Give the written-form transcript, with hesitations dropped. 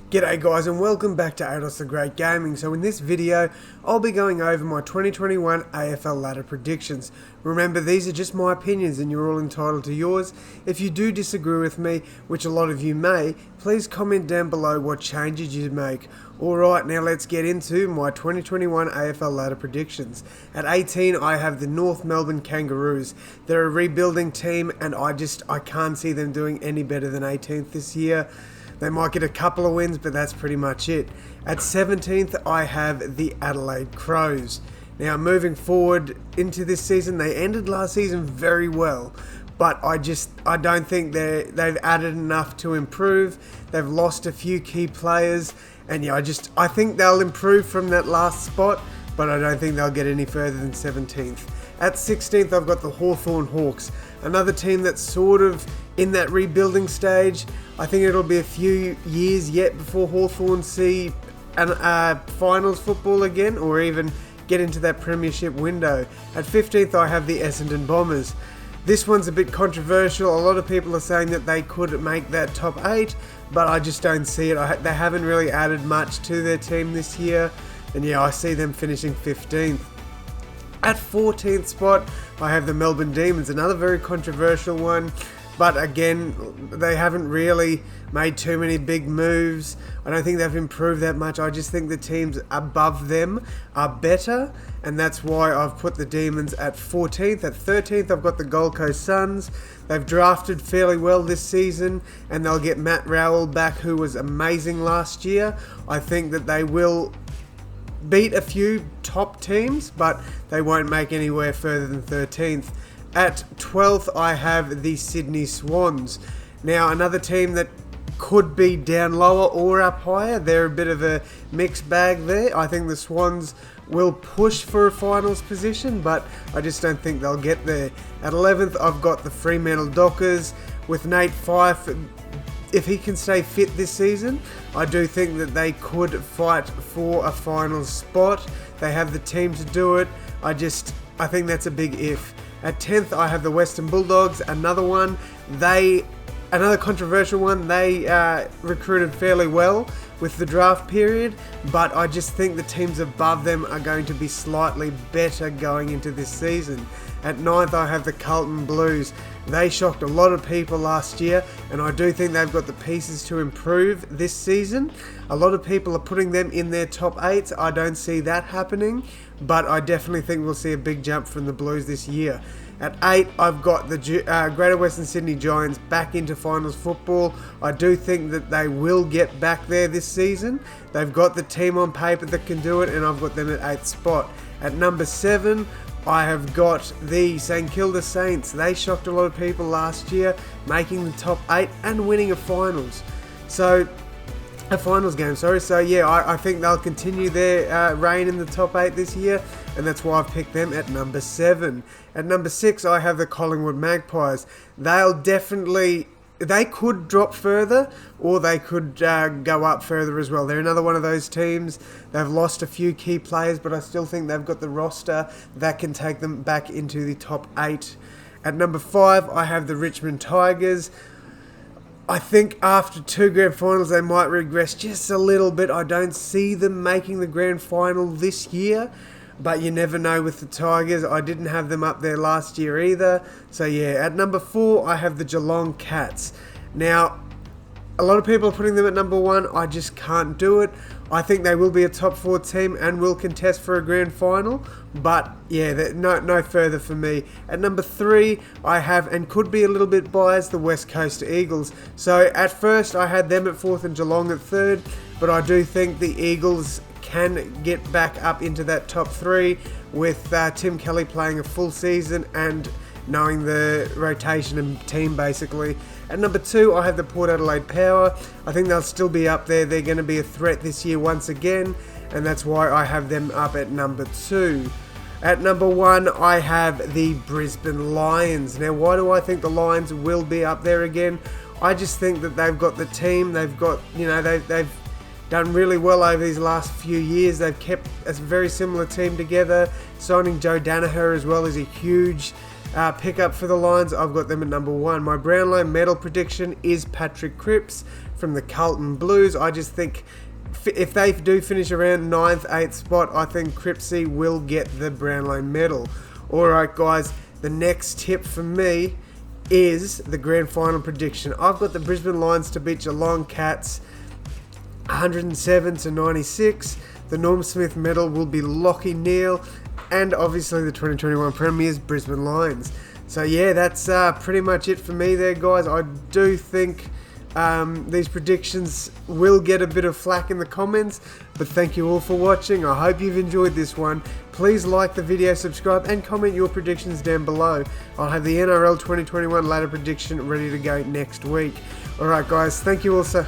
G'day guys and welcome back to AdosTheGreat Gaming. So in this video, I'll be going over my 2021 AFL ladder predictions. Remember, these are just my opinions and you're all entitled to yours. If you do disagree with me, which a lot of you may, please comment down below what changes you make. Alright, now let's get into my 2021 AFL ladder predictions. At 18, I have the North Melbourne Kangaroos. They're a rebuilding team and I can't see them doing any better than 18th this year. They might get a couple of wins, but that's pretty much it. At 17th, I have the Adelaide Crows. Now, moving forward into this season, they ended last season very well, but I don't think they've added enough to improve. They've lost a few key players, and yeah, I think they'll improve from that last spot, but I don't think they'll get any further than 17th. At 16th, I've got the Hawthorn Hawks, another team that's sort of in that rebuilding stage. I think it'll be a few years yet before Hawthorn see finals football again, or even get into that premiership window. At 15th, I have the Essendon Bombers. This one's a bit controversial. A lot of people are saying that they could make that top 8, but I just don't see it. They haven't really added much to their team this year, and yeah, I see them finishing 15th. At 14th spot, I have the Melbourne Demons, another very controversial one. But again, they haven't really made too many big moves. I don't think they've improved that much. I just think the teams above them are better. And that's why I've put the Demons at 14th. At 13th, I've got the Gold Coast Suns. They've drafted fairly well this season. And they'll get Matt Rowell back, who was amazing last year. I think that they will beat a few top teams, but they won't make anywhere further than 13th. At 12th, I have the Sydney Swans. Now, another team that could be down lower or up higher. They're a bit of a mixed bag there. I think the Swans will push for a finals position, but I just don't think they'll get there. At 11th, I've got the Fremantle Dockers with Nate Fyfe. If he can stay fit this season, I do think that they could fight for a finals spot. They have the team to do it. I think that's a big if. At 10th, I have the Western Bulldogs, another controversial one. They recruited fairly well with the draft period, but I just think the teams above them are going to be slightly better going into this season. At 9th, I have the Carlton Blues. They shocked a lot of people last year, and I do think they've got the pieces to improve this season. A lot of people are putting them in their top 8s. I don't see that happening, but I definitely think we'll see a big jump from the Blues this year. At 8, I've got the Greater Western Sydney Giants back into finals football. I do think that they will get back there this season. They've got the team on paper that can do it, and I've got them at 8th spot. At number 7, I have got the St Kilda Saints. They shocked a lot of people last year, making the top 8 and winning a finals game. So yeah, I think they'll continue their reign in the top 8 this year, and that's why I've picked them at number 7. At number 6, I have the Collingwood Magpies. They could drop further, or they could go up further as well. They're another one of those teams. They've lost a few key players, but I still think they've got the roster that can take them back into the top 8. At number 5, I have the Richmond Tigers. I think after 2 grand finals, they might regress just a little bit. I don't see them making the grand final this year, but you never know with the Tigers. I didn't have them up there last year either. So yeah, at number 4, I have the Geelong Cats. Now, a lot of people are putting them at number 1. I just can't do it. I think they will be a top 4 team and will contest for a grand final. But yeah, no further for me. At number 3, I have, and could be a little bit biased, the West Coast Eagles. So at first, I had them at 4th and Geelong at 3rd. But I do think the Eagles can get back up into that top 3 with Tim Kelly playing a full season and knowing the rotation and team basically. At number 2, I have the Port Adelaide Power. I think they'll still be up there. They're going to be a threat this year once again, and that's why I have them up at number 2. At number 1, I have the Brisbane Lions. Now, why do I think the Lions will be up there again? I just think that they've got the team. They've got, they've done really well over these last few years. They've kept a very similar team together. Signing Joe Danaher as well is a huge pickup for the Lions, I've got them at number 1. My Brownlow Medal prediction is Patrick Cripps from the Carlton Blues. I just think if they do finish around 9th, 8th spot, I think Cripsy will get the Brownlow Medal. Alright guys, the next tip for me is the grand final prediction. I've got the Brisbane Lions to beat Geelong Cats 107-96. The Norm Smith medal will be Lockie Neal, and obviously the 2021 Premiers Brisbane Lions. So yeah, that's pretty much it for me there, guys. I do think these predictions will get a bit of flack in the comments, but thank you all for watching. I hope you've enjoyed this one. Please like the video, subscribe, and comment your predictions down below. I'll have the NRL 2021 ladder prediction ready to go next week. Alright guys, thank you all so